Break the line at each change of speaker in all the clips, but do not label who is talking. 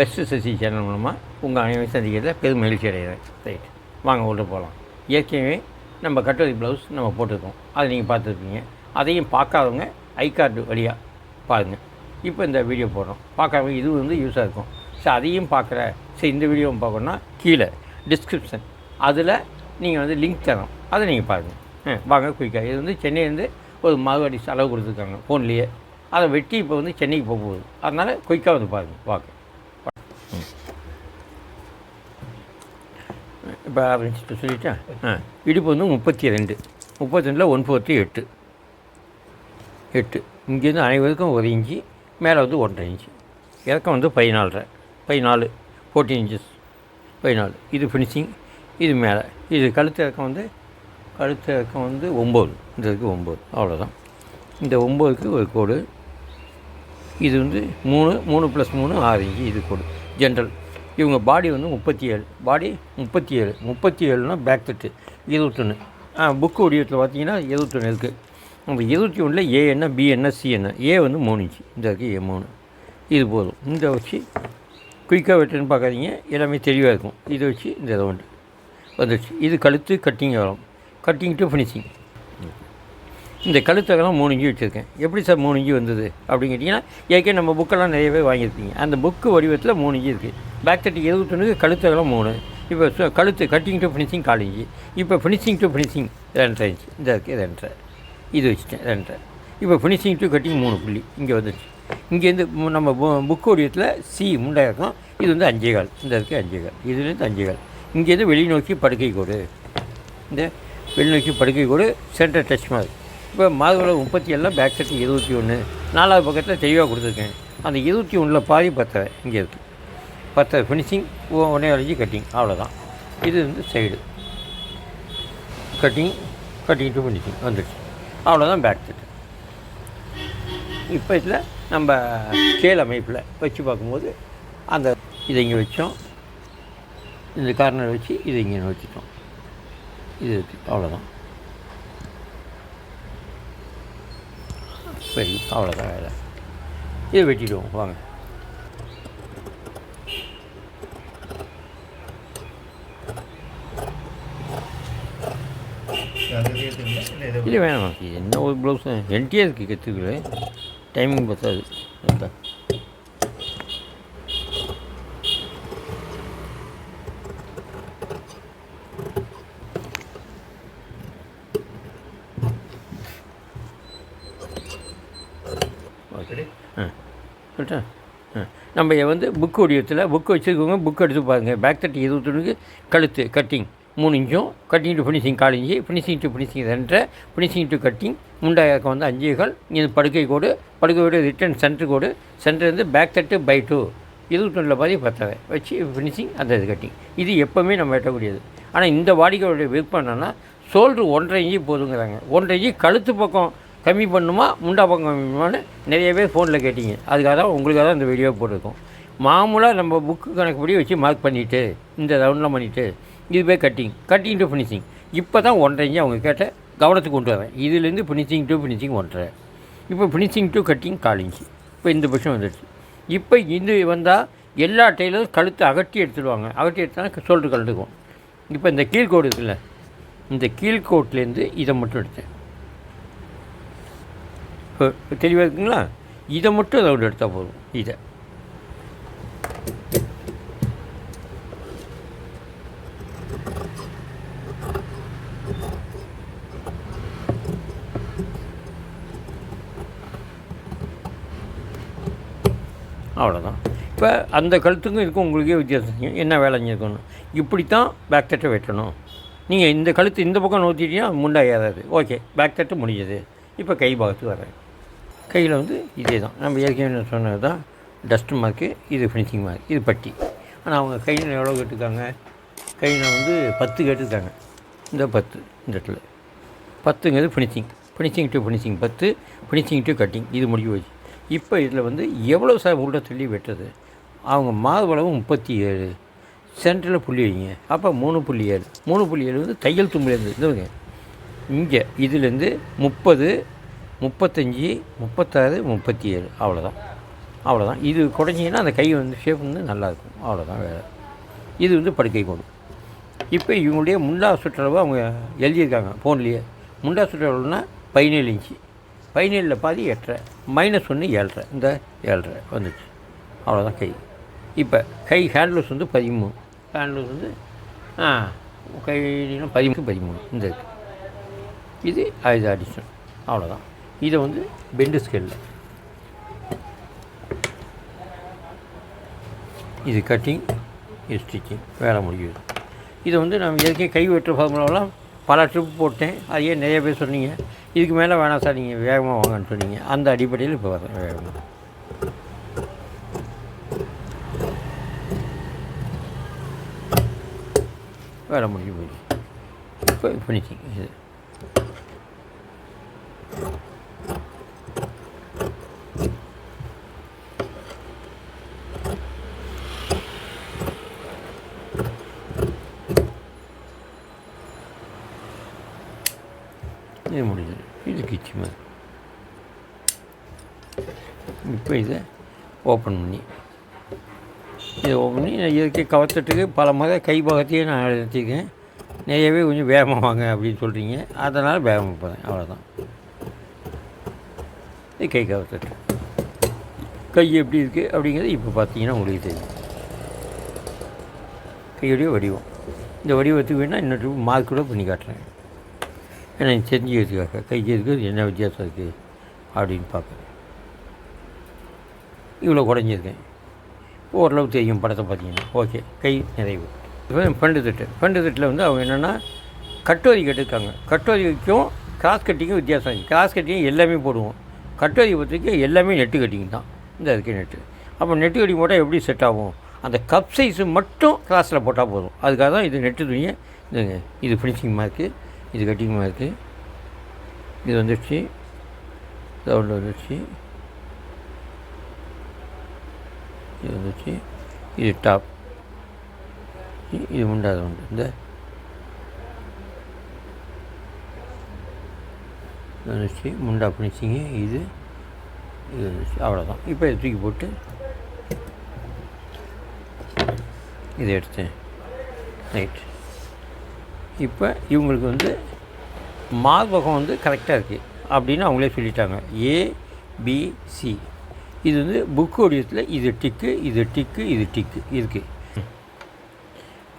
பெஸ்ட்சசி channel மூலமாக உங்கள் அனைவரும் சந்திக்கிறத பெரும் மகிழ்ச்சி அடைகிறேன். ரைட், வாங்க உள்ள போகலாம். ஏற்கனவே நம்ம கட்டுரை ப்ளவுஸ் நம்ம போட்டிருக்கோம், அதை நீங்கள் பார்த்துருப்பீங்க. அதையும் பார்க்காதவங்க ஐ கார்டு வழியாக பாருங்கள். இப்போ இந்த வீடியோ போடுறோம், பார்க்காதவங்க இது வந்து யூஸாக இருக்கும். ஸோ அதையும் பார்க்குற இந்த வீடியோவும் பார்க்கணுன்னா கீழே டிஸ்கிரிப்ஷன் அதில் நீங்கள் வந்து லிங்க் தரோம், அதை நீங்கள் பாருங்கள். வாங்க குயிக்காக. இது வந்து சென்னையிலேருந்து ஒரு மார்வாடி அளவு கொடுத்துருக்காங்க ஃபோன்லேயே. அதை வெட்டி இப்போ வந்து சென்னைக்கு போக போகுது, அதனால் குயிக்காக வந்து பாருங்கள். வாங்க இப்போ ஆரம்பிச்சுட்டு சொல்லிட்டேன். இடுப்பு வந்து 32, 32 1/4 8 இங்கேருந்து அனைவருக்கும் 1 இன்ச்சு, மேலே வந்து 1.5 இன்ச்சு, இறக்கம் வந்து 14 14 இன்ச்சஸ் 14. இது ஃபினிஷிங், இது மேலே. இது கழுத்து இறக்கம் வந்து 9, இந்த இருக்குது 9, அவ்வளோதான். இந்த 9க்கு ஒரு கோடு. இது வந்து 3 + 3 6 இன்ச்சு, இது கோடு ஜென்ரல். இவங்க பாடி வந்து 37, பாடி 37னா பேக் தட்டு 21. புக்கு வடிவத்தில் பார்த்தீங்கன்னா 21 இருக்குது. அந்த 21ல் ஏ என்ன, பி என்ன, சி என்ன. ஏ வந்து 3 இன்ச்சு, இந்த இருக்குது ஏ 3. இது போதும். இந்த வச்சு குயிக்காக வெட்டுன்னு பார்க்காதீங்க, எல்லாமே தெளிவாக இருக்கும். இதை வச்சு இந்த ரவுண்டு வந்துடுச்சு. இது கழுத்து கட்டிங் வரும், கட்டிங் டு ஃபினிஷிங். இந்த கழுத்தகலாம் 3 இன்ச்சு வச்சுருக்கேன். எப்படி சார் 3 இன்ச்சு வந்தது அப்படின்னு கேட்டிங்கன்னா, ஏற்கனவே நம்ம புக்கெல்லாம் நிறையவே வாங்கியிருப்பீங்க. அந்த புக்கு வடிவத்தில் 3 இன்ச்சு இருக்குது. பேக் தட்டு 21, கழுத்தகலாம் 3. இப்போ கழுத்து கட்டிங் டு ஃபினிஷிங் 4 இன்ச்சு. இப்போ ஃபினிஷிங் டு ஃபினிஷிங் 2.5 இன்ச்சு, இந்த இருக்குது 2.5. இது வச்சுட்டேன் 2.5. இப்போ ஃபினிஷிங் டு கட்டிங் 3 புள்ளி இங்கே வந்துடுச்சு. இங்கேருந்து நம்ம புக்கு வடிவத்தில் சி முண்டாக இருக்கும். இது வந்து 5.25, இந்த இருக்குது 5.25, இதுலேருந்து 5.25. இங்கேருந்து வெளிநோக்கி படுக்கை கோடு, இந்த வெளிநோக்கி படுக்கை கோடு சென்டர் டச் மாதிரி. இப்போ மாதுளை 37, பேக் சட்டு 21, 4வது பக்கத்தில் தெளிவாக கொடுத்துருக்கேன். அந்த 21ல் பாதி 10 இங்கே இருக்குது. 10 ஃபினிஷிங், 1.5 இன்ச்சு கட்டிங், அவ்வளோதான். இது வந்து சைடு கட்டிங் டு ஃபினிஷிங் வந்துடுச்சு, அவ்வளோதான் பேக் சட்டு. இப்போ இதில் நம்ம ஸ்கேல் அமைப்பில் வச்சு பார்க்கும்போது அந்த இதை இங்கே வச்சோம், இந்த கார்னர் வச்சு இதை இங்கே வச்சுட்டோம், இது இருக்குது, அவ்வளோதான். சரி, அவ்வளோதான் வேலை. இதை வெட்டிடுவோம் வாங்க. இல்லை வேணாம், என்ன ஒரு ப்ளவுஸ் என்கிட்டே இருக்குது, கற்றுக்கல டைமிங் பத்தாது. சொல்லிட்டேன். நம்ம வந்து புக்கு வடிவத்தில் புக்கு வச்சுருக்கோங்க, புக்கு எடுத்து பாருங்கள். பேக் தட்டு 21க்கு கழுத்து கட்டிங் 3 இன்ச்சும், cutting to finishing 4 inch, finishing to finishing 2, finishing to cutting முண்டாயிரம் வந்து 5.25. இது படுக்கை கோடு, படுக்கை கோடு ரிட்டன் சென்டர் கோடு, சென்டர் வந்து பேக் தட்டு பை 2, 21ல் பாதி 10 வச்சு ஃபினிஷிங், அந்த இது கட்டிங். இது எப்போவுமே நம்ம வெட்டக்கூடியது. ஆனால் இந்த வாடிக்கையோடைய விருப்பம் என்னென்னா, ஷோல்ட்ரு 1.5 இன்ச்சு போதுங்கிறாங்க. 1.5 இன்ச்சு கழுத்து பக்கம் கம்மி பண்ணுமா, முண்டா பக்கம் கம்மி பண்ணுமான்னு நிறைய பேர் ஃபோனில் கேட்டிங்க. அதுக்காக தான் உங்களுக்காக தான் இந்த வீடியோ போட்டிருக்கோம். மாமூலாக நம்ம புக்கு கணக்குப்படி வச்சு மார்க் பண்ணிவிட்டு இந்த ரவுண்ட்லாம் பண்ணிவிட்டு இதுவே கட்டிங் டு ஃபினிஷிங். இப்போ தான் 1.5 இன்ச்சு அவங்க கேட்ட கவனத்துக்கு கொண்டு வரேன். இதுலேருந்து ஃபினிஷிங் டு ஃபினிஷிங் 1.5. இப்போ ஃபினிஷிங் டு கட்டிங் 4 இன்ச்சு. இப்போ இந்த பட்சம் வந்துடுச்சு. இப்போ இது வந்தால் எல்லா டெய்லரும் கழுத்து அகட்டி எடுத்துடுவாங்க. அகட்டி எடுத்தால் ஷோல்டர் கழுத்துக்கும். இப்போ இந்த கீழ்கோடு இருக்குல்ல, இந்த கீழ்கோட்லேருந்து இதை மட்டும் எடுத்தேன். இப்போ தெளிவாக இருக்குங்களா? இதை மட்டும் ரவுண்ட் எடுத்தால் போதும். இதை அவ்வளோதான். இப்போ அந்த கழுத்துக்கும் இருக்கும் உங்களுக்கே வித்தியாசம் என்ன வேலை செஞ்சுருக்கணும். இப்படித்தான் பேக் தட்டை வெட்டணும். நீங்கள் இந்த கழுத்து இந்த பக்கம் நோத்திட்டீங்கன்னா முண்டா ஏறாது. ஓகே, பேக் தட்டு முடிஞ்சது. இப்போ கை பாகத்துக்கு வரேன். கையில் வந்து இதே தான் நம்ம ஏற்கனவே சொன்னது தான். டஸ்ட்டு மார்க்கு, இது ஃபினிஷிங் மார்க், இது பட்டி. ஆனால் அவங்க கையில் எவ்வளோ கேட்டுருக்காங்க, கையில் வந்து 10 கேட்டுருக்காங்க. இந்த 10 இந்த இடத்துல 10ங்கிறது finishing to finishing 10, finishing to cutting, இது முடிவு போச்சு. இப்போ இதில் வந்து எவ்வளோ சார் உள்ள தள்ளி வெட்டுறது. அவங்க மார்பளவு 37, சென்டரில் புள்ளி வைங்க. அப்போ 3.7, 3.7 வந்து தையல் தும்புலேருந்து இதுங்க இங்கே இதுலேருந்து 30, 35, 36, 37, அவ்வளோதான். அவ்வளோதான். இது குடஞ்சிங்கன்னா அந்த கை வந்து ஷேப் வந்து நல்லாயிருக்கும். அவ்வளோதான் வேறு. இது வந்து படுக்கை கோடு. இப்போ இவங்களுடைய முண்டா சுற்றளவு அவங்க எழுதியிருக்காங்க ஃபோன்லேயே. முண்டா சுற்றளவுனா 17 இன்ச்சு. 17ல் பாதி 8.5 -1 7.5. இந்த 7.5 வந்துச்சு. அவ்வளோதான் கை. இப்போ கை ஹேண்ட்லூஸ் வந்து 13. ஹேண்ட்லூஸ் வந்து கை 13 இந்த இருக்குது. இது அடிஷன். அவ்வளோதான். இதை வந்து பெண்டு ஸ்கேலில் இது கட்டிங், இது ஸ்டிச்சிங், வேலை முடியுது. இதை வந்து நம்ம எதுக்கே கை வெட்டுற ஃபார்முலாவெலாம் பல ட்ரிப் போட்டேன். அதையே நிறைய பேர் சொன்னீங்க, இதுக்கு மேலே வேணாம் சார், நீங்கள் வேகமாக வாங்கன்னு சொன்னீங்க. அந்த அடிப்படையில் இப்போ வரேன் வேகமாக. வேலை முடிஞ்சு போயிடுச்சு. இப்போ ஃபினிஷிங் இது. இது முடிஞ்சது. இது கிச்சு மாதிரி. இப்போ இதை ஓப்பன் பண்ணி நான் இதுக்கே கவர்த்துட்டுக்கு பல முறை கை பாகத்தையே நான் எடுத்துக்கேன். நிறையவே கொஞ்சம் வேகமாக வாங்க அப்படின்னு சொல்கிறீங்க, அதனால் வேகமாக போகிறேன். அவ்வளோதான். இது கை கவர்த்துட்டு கை எப்படி இருக்குது அப்படிங்கிறது இப்போ பார்த்தீங்கன்னா உங்களுக்கு தெரியும். கையுடைய வடிவம். இந்த வடிவத்துக்கு வேணால் இன்னொரு மார்க் கூட பண்ணி காட்டுறேன். ஏன்னா தெரிஞ்சுக்கிறதுக்காக கைக்கு இருக்குது என்ன வித்தியாசம் இருக்குது அப்படின்னு பார்க்குறேன். இவ்வளோ குறைஞ்சிருக்கேன். ஓரளவு தெரியும் படத்தை பார்த்தீங்கன்னா. ஓகே, கை நிறைவு. இப்போ பண்டு தட்டில் வந்து அவங்க என்னென்னா கட்டோரி கட்டிருக்காங்க. கட்டோரிக்கும் கிராஸ் கட்டிங்கும் வித்தியாசம் இருக்குது. கிராஸ் கட்டிங் எல்லாமே போடுவோம். கட்டோரி பொறுத்தவரைக்கும் எல்லாமே நெட்டு கட்டிங் தான். இந்த இருக்குது நெட்டு. அப்போ நெட்டு கட்டிங் போட்டால் எப்படி செட் ஆகும்? அந்த கப் சைஸு மட்டும் கிராஸில் போட்டால் போதும். அதுக்காக தான் இது நெட்டு துணியை இதுங்க. இது ஃபினிஷிங்மாக இருக்குது, இது கட்டிங்மாக இருக்குது. இது வந்துடுச்சு, ரவுண்டில் வந்துடுச்சு, இது வந்துடுச்சு, இது டாப், இது முண்டாத உண்டு. இந்த வந்துடுச்சு முண்டா ஃபினிஷிங்கு. இது வந்துடுச்சு. அவ்வளோதான். இப்போ இதை தூக்கி போட்டு இதை எடுத்தேன். ரைட். இப்போ இவங்களுக்கு வந்து மார்பகம் வந்து கரெக்டாக இருக்குது அப்படின்னு அவங்களே சொல்லிட்டாங்க. ஏபிசி. இது வந்து புக்கு வடிவத்தில் இது டிக்கு, இது டிக்கு, இது டிக்கு இருக்குது.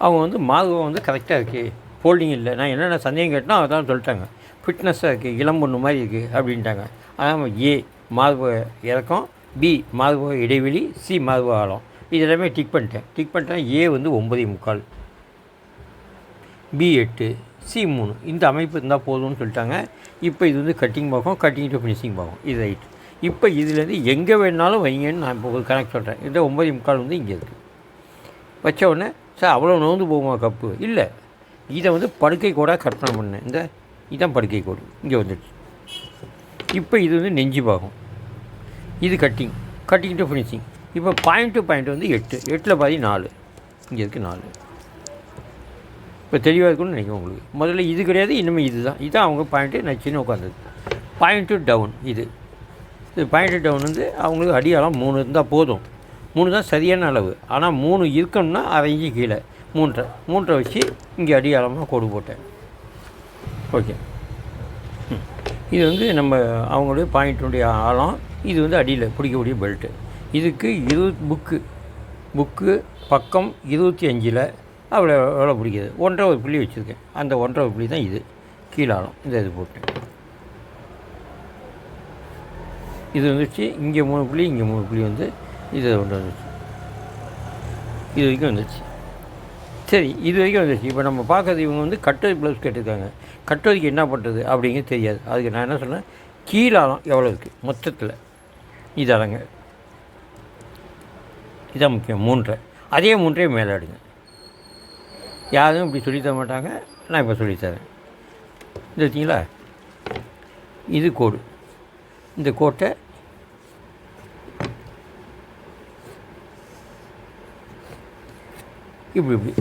அவங்க வந்து மார்பகம் வந்து கரெக்டாக இருக்குது, ஃபோல்டிங் இல்லை. நான் என்னென்ன சந்தேகம் கேட்டேனோ அதான் சொல்லிட்டாங்க. ஃபிட்னஸாக இருக்குது, இளம் பொண்ணு மாதிரி இருக்குது அப்படின்ட்டாங்க. அதான் ஏ மார்பக இறக்கம், பி மார்பக இடைவெளி, சி மார்பக ஆழம். இது எல்லாமே டிக் பண்ணிட்டேன். ஏ வந்து 9.25, பி 8, சி 3. இந்த அமைப்பு இருந்தால் போதும்னு சொல்லிட்டாங்க. இப்போ இது வந்து கட்டிங் பார்க்கும், கட்டிங் டு ஃபினிஷிங் பார்க்கும். இது ரைட். இப்போ இதுலேருந்து எங்கே வேணாலும் வைங்கன்னு நான் இப்போ ஒரு கணக்கு சொல்கிறேன். இந்த 9.25 வந்து இங்கே இருக்குது. வச்ச உடனே சார் அவ்வளோ நோந்து போகுமா கப்பு? இல்லை, இதை வந்து படுக்கை கோடாக கற்பனை பண்ணேன். இதுதான் படுக்கை கோடு இங்கே வந்துடுச்சு. இப்போ இது வந்து நெஞ்சு பாகம், இது கட்டிங் டு ஃபினிஷிங். இப்போ பாயிண்ட் டு பாயிண்ட் வந்து 8, 8ல் பாதி 4, இங்கே இருக்குது 4. இப்போ தெளிவாக இருக்குன்னு நினைக்கிறேன் உங்களுக்கு. முதல்ல இது கிடையாது, இனிமேல் இதுதான் அவங்க பாயிண்ட்டு. நான் சின்ன உட்காந்தது பாயிண்ட் டு டவுன். இது பாயிண்ட் டவுன் வந்து அவங்களுக்கு அடியாளம் 3 இருந்தால் போதும். 3 தான் சரியான அளவு. ஆனால் 3 இருக்கணும்னா 1/2 இன்ச்சு கீழே 3.5 வச்சு இங்கே அடியாளமாக கோடு போட்டேன். ஓகே. இது வந்து நம்ம அவங்களுடைய பாயிண்ட்டுடைய ஆழம். இது வந்து அடியில் பிடிக்கக்கூடிய பெல்ட்டு. இதுக்கு 20 புக்கு பக்கம் 25ல் எவ்வளோ பிடிக்குது? 1.5 புள்ளி வச்சுருக்கேன். அந்த 1.5 புள்ளி தான் இது கீழாளம். இது போட்டேன். இது வந்துச்சு. இங்கே 3 புள்ளி, இங்கே 3 புள்ளி வந்து இது ஒன்று வந்துச்சு. இது வரைக்கும் வந்துச்சு. சரி, இது வரைக்கும் வந்துச்சு. இப்போ நம்ம பார்க்குறது இவங்க வந்து கட்டோரி ப்ளவுஸ் கேட்டிருக்காங்க. கட்டோரிக்கு என்ன பண்ணுறது அப்படிங்கிறது தெரியாது. அதுக்கு நான் என்ன சொன்னேன், கீழாளம் எவ்வளோ இருக்குது மொத்தத்தில் இது அடங்க. இதான் முக்கியம். 3.5. அதே 3 மேலே அடுங்க. யாரும் இப்படி சொல்லித்தர மாட்டாங்க, நான் இப்போ சொல்லித்தரேன். இது வச்சிங்களா, இது கோடு. இந்த கோட்டை இப்படி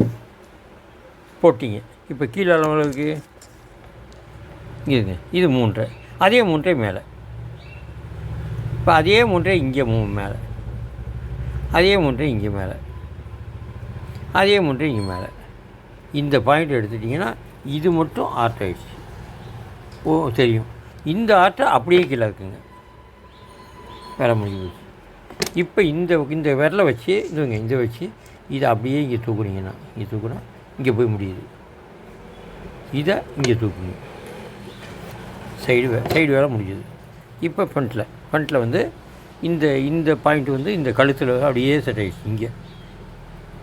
போட்டிங்க. இப்போ கீழே அளவுக்கு இங்கே இது 3.5. அதே 3 மேலே. இப்போ அதே 3 இங்கே 3 மேலே. அதே மூட்டை இங்கே மேலே, அதே மூட்டை இங்கே மேலே. இந்த பாயிண்ட் எடுத்துட்டிங்கன்னா இது மட்டும் ஆர்ட் ஆகிடுச்சு. ஓ தெரியும். இந்த ஆர்ட்டை அப்படியே கீழே இருக்குங்க, வேலை முடிஞ்சு போச்சு. இப்போ இந்த விரலை வச்சு இதை வச்சு இதை அப்படியே இங்கே தூக்குனீங்கன்னா, இங்கே தூக்குனா இங்கே போய் முடியுது. இதை இங்கே தூக்குங்க, சைடு வேலை முடியுது. இப்போ ஃப்ரண்ட்டில் வந்து இந்த பாயிண்ட் வந்து இந்த கழுத்தில் அப்படியே செட் ஆகிடுச்சு. இங்கே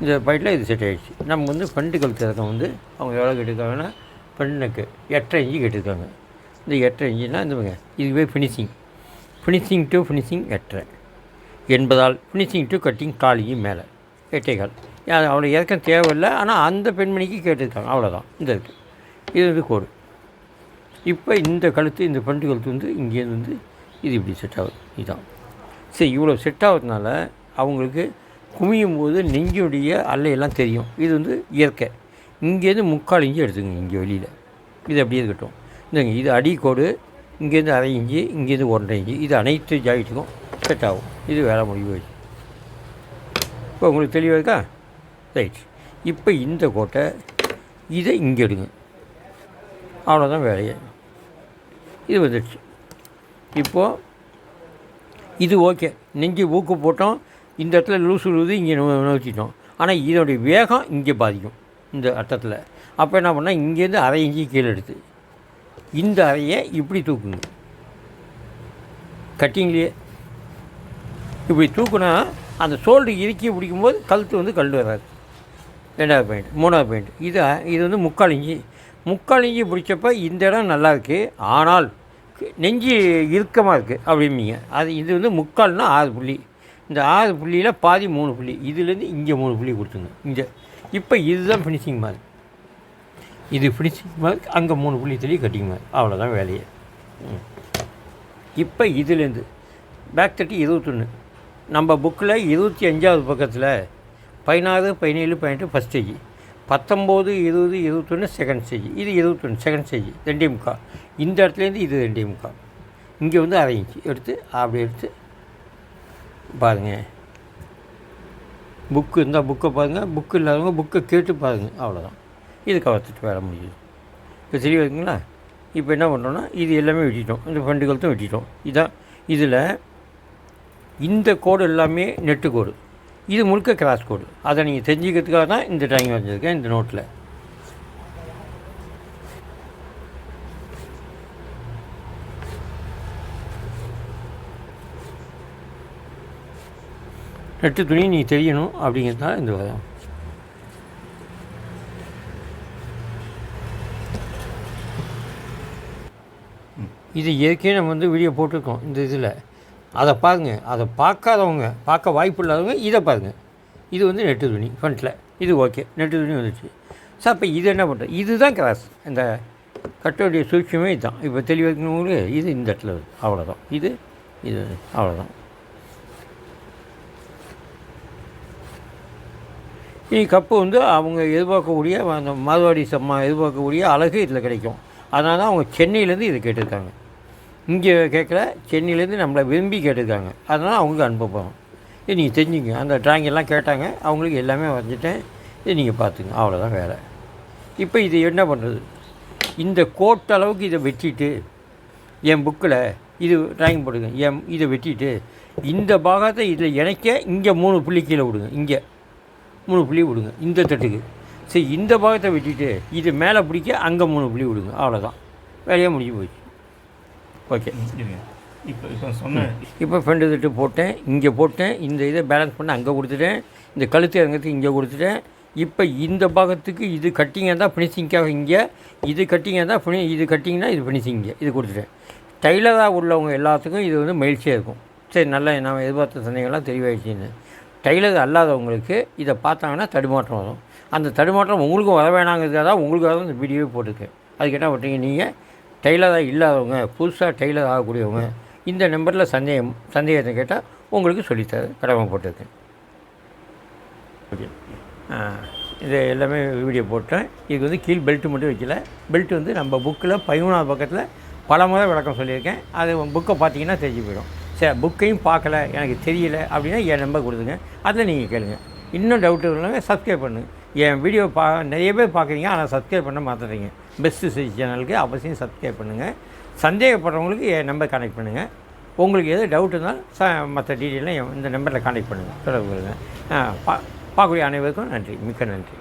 இந்த பாயிண்டில் இது செட் ஆகிடுச்சு. நம்ம வந்து ஃப்ரண்ட்டு கழுத்து இறக்கம் வந்து அவங்க எவ்வளோ கேட்டிருக்காங்கன்னா, ஃப்ரண்ட்டுக்கு 8.5 இன்ச்சு கேட்டிருக்காங்க. இந்த 8.5 இன்ச்சுனா இதுவே ஃபினிஷிங் டு ஃபினிஷிங் 8.5 என்பதால் ஃபினிஷிங் டு கட்டிங் 4 இன்ச்சு மேலே 8.25. அவ்வளோ இறக்கம் தேவையில்லை, ஆனால் அந்த பெண்மணிக்கு கேட்டிருக்காங்க, அவ்வளோதான். இந்த இருக்குது, இது வந்து கோடு. இப்போ இந்த கழுத்து, இந்த ஃப்ரண்ட் கழுத்து வந்து இங்கேருந்து வந்து இது இப்படி செட் ஆகுது. இதுதான் சரி. இவ்வளோ செட் ஆகுறதுனால அவங்களுக்கு குமியும் போது நெஞ்சுடைய அல்லையெல்லாம் தெரியும். இது வந்து இயற்கை. இங்கேருந்து 3/4 இன்ச்சு எடுத்துங்க இங்கே வெளியில். இது அப்படியே இருக்கட்டும். இது அடிக்கோடு, இங்கேருந்து 1/2 இன்ச்சு, இங்கேருந்து 1.5 இன்ச்சு. இது அனைத்து ஜாயிண்ட்டுக்கும் செட் ஆகும். இது வேலை முடிவு வச்சு. இப்போ உங்களுக்கு தெளிவாக இருக்கா? ரைட். இப்போ இந்த கோட்டை இதை இங்கே எடுங்க, அவ்வளோதான் வேலையை. இது வந்துடுச்சு. இப்போது இது ஓகே. நெஞ்சு ஊக்கு போட்டோம், இந்த இடத்துல லூசு விழுது, இங்கே நோச்சிட்டோம். ஆனால் இதோடைய வேகம் இங்கே பாதிக்கும் இந்த அட்டத்தில். அப்போ என்ன பண்ணால் இங்கேருந்து 1/2 இன்ச்சு கீழே எடுத்து இந்த அறையை இப்படி தூக்குங்க. கட்டிங்லேயே இப்படி தூக்குனா அந்த ஷோல்டர் இறுக்கி பிடிக்கும்போது கழுத்து வந்து கல் வராது. 2வது பாயிண்ட். 3வது பாயிண்ட், இது வந்து 3/4 இன்ச்சு பிடிச்சப்போ இந்த இடம் நல்லாயிருக்கு, ஆனால் நெஞ்சு இறுக்கமாக இருக்குது அப்படிம்பீங்க. இது வந்து 3/4னா 6 புள்ளி. இந்த 6 புள்ளியில் பாதி 3 புள்ளி, இதுலேருந்து இங்கே 3 புள்ளி கொடுத்துங்க இங்கே. இப்போ இதுதான் ஃபினிஷிங் மாதிரி. இது ஃபினிஷிங் மாதிரி, அங்கே 3 புள்ளி தெளி கட்டிங் மாதிரி, அவ்வளோதான் வேலையே. இப்போ இதுலேருந்து பேக் தட்டி 21. நம்ம புக்கில் 25வது பக்கத்தில் 16, 17 point first stage, 19, 20, 21 second stage. இது 21 செகண்ட் ஸ்டேஜ், 2.25. இந்த இடத்துலேருந்து இது 2.25. இங்கே வந்து 1/2 இன்ச்சு எடுத்து அப்படி எடுத்து பாருங்கள். புக்கு இருந்தால் புக்கை பாருங்கள், புக்கு இல்லாதவங்க புக்கை கேட்டு பாருங்கள், அவ்வளோதான். இது கவர்த்துட்டு வேலை முடியுது. இப்போ தெரிய இருக்குங்களா? இப்போ என்ன பண்ணுறோன்னா இது எல்லாமே வெட்டிட்டோம், இந்த ஃப்ரண்ட் கழுத்தும் வெட்டிட்டோம். இதான் இதில் இந்த கோடு எல்லாமே நெட்டு கோடு, இது முழுக்க கிராஸ் கோடு. அதை நீங்கள் தெரிஞ்சுக்கிறதுக்காக தான் இந்த ட்ராயிங் வரைஞ்சிருக்கேன் இந்த நோட்டில். நெட்டு துணி நீங்கள் தெரியணும் அப்படிங்கிறதுனால இந்த வரம். இது ஏற்கனவே நம்ம வந்து வீடியோ போட்டிருக்கோம் இந்த இதில், அதை பாருங்கள். அதை பார்க்காதவங்க, பார்க்க வாய்ப்பு இல்லாதவங்க இதை பாருங்கள். இது வந்து நெட்டு துணி ஃப்ரண்ட்டில், இது ஓகே, நெட்டு துணி வந்துச்சு. சார் இப்போ இது என்ன பண்ணுறது? இதுதான் கிராஸ், இந்த கட்டோடைய சூட்சமே இதுதான். இப்போ தெளிவாக்கணுங்களுக்கு இது இந்த இடத்துல வருது, அவ்வளோதான். இது அவ்வளோதான். இனி கப்பு வந்து அவங்க எதிர்பார்க்கக்கூடிய அந்த மார்வாடி எதிர்பார்க்கக்கூடிய அழகு இதில் கிடைக்கும். அதனால தான் அவங்க சென்னையிலேருந்து இது கேட்டிருக்காங்க. இங்கே கேட்கல, சென்னையிலேருந்து நம்மளை விரும்பி கேட்டிருக்காங்க. அதனால் அவங்களுக்கு அனுப்ப போகிறோம். இது நீங்கள் தெரிஞ்சுங்க. அந்த ட்ராயிங் எல்லாம் கேட்டாங்க, அவங்களுக்கு எல்லாமே வரைஞ்சிட்டேன். இது நீங்கள் பார்த்துங்க, அவ்வளோதான் வேலை. இப்போ இது என்ன பண்ணுறது? இந்த கோட் அளவுக்கு இதை வெட்டிட்டு, என் புக்கில் இது ட்ராயிங் போடுங்க, இதை வெட்டிட்டு இந்த பாகத்தை இதில் இணைக்க இங்கே 3 புள்ளி கீழே விடுங்க, இங்கே 3 புள்ளி விடுங்க இந்த தட்டுக்கு. சரி, இந்த பாகத்தை வெட்டிட்டு இது மேலே பிடிக்க அங்கே 3 புள்ளி விடுங்க, அவ்வளோதான். வேலையாக முடிஞ்சு போச்சு. ஓகே. இப்போ ஃப்ரெண்டு தட்டு போட்டேன், இங்கே போட்டேன், இந்த இதை பேலன்ஸ் பண்ண அங்கே கொடுத்துட்டேன், இந்த கழுத்து இறங்கிறதுக்கு இங்கே கொடுத்துட்டேன். இப்போ இந்த பாகத்துக்கு இது கட்டிங்காக தான் ஃபினிஷிங்காக இங்கே, இது கட்டிங்காக தான் இது கட்டிங்னா இது ஃபினிஷிங்க இது கொடுத்துட்டேன். டைலராக உள்ளவங்க எல்லாத்துக்கும் இது வந்து மகிழ்ச்சியாக இருக்கும். சரி, நல்லா நான் எதிர்பார்த்த சந்தேகம்லாம் தெளிவாயிடுச்சின்னு. டைலர் அல்லாதவங்களுக்கு இதை பார்த்தாங்கன்னா தடுமாற்றம் வரும். அந்த தடுமாற்றம் உங்களுக்கும் வர வேணாங்கிறதுக்காக தான் உங்களுக்காக தான் இந்த வீடியோவே போட்டிருக்கேன். அதுக்கு என்ன பண்ணுறீங்க, நீங்கள் டைலராக இல்லாதவங்க, புதுசாக டெய்லர் ஆகக்கூடியவங்க இந்த நம்பரில் சந்தேகத்தை கேட்டால் உங்களுக்கு சொல்லித்தர கடமைப்பட்டிருக்கேன். ஓகே, இது எல்லாமே வீடியோ போட்டேன். இது வந்து கீழ் பெல்ட்டு மட்டும் வைக்கல. பெல்ட் வந்து நம்ம புக்கில் 13வது பக்கத்தில் பல முறை விளக்கம் சொல்லியிருக்கேன். அது புக்கை பார்த்தீங்கன்னா தெரிஞ்சு போயிடும். புக்கையும் பார்க்கல, எனக்கு தெரியல அப்படின்னா என் நம்பர் கொடுத்துங்க, அதில் நீங்கள் கேளுங்க. இன்னும் டவுட்டு இல்லைங்க, சப்ஸ்கிரைப் பண்ணுங்கள். என் வீடியோ நிறைய பேர் பார்க்குறீங்க, ஆனால் சப்ஸ்கிரைப் பண்ண மாற்றுறீங்க. பெஸ்ட் சேனலுக்கு அவசியம் சப்ஸ்கிரைப் பண்ணுங்கள். சந்தேகப்படுறவங்களுக்கு என் நம்பர் கனெக்ட் பண்ணுங்கள். உங்களுக்கு எது டவுட் இருந்தாலும் மற்ற டீட்டெயிலாம் இந்த நம்பரில் கான்டெக்ட் பண்ணுங்கள், தொடர்பு கொள்ளுங்கள். பார்க்கக்கூடிய அனைவருக்கும் நன்றி, மிக்க நன்றி.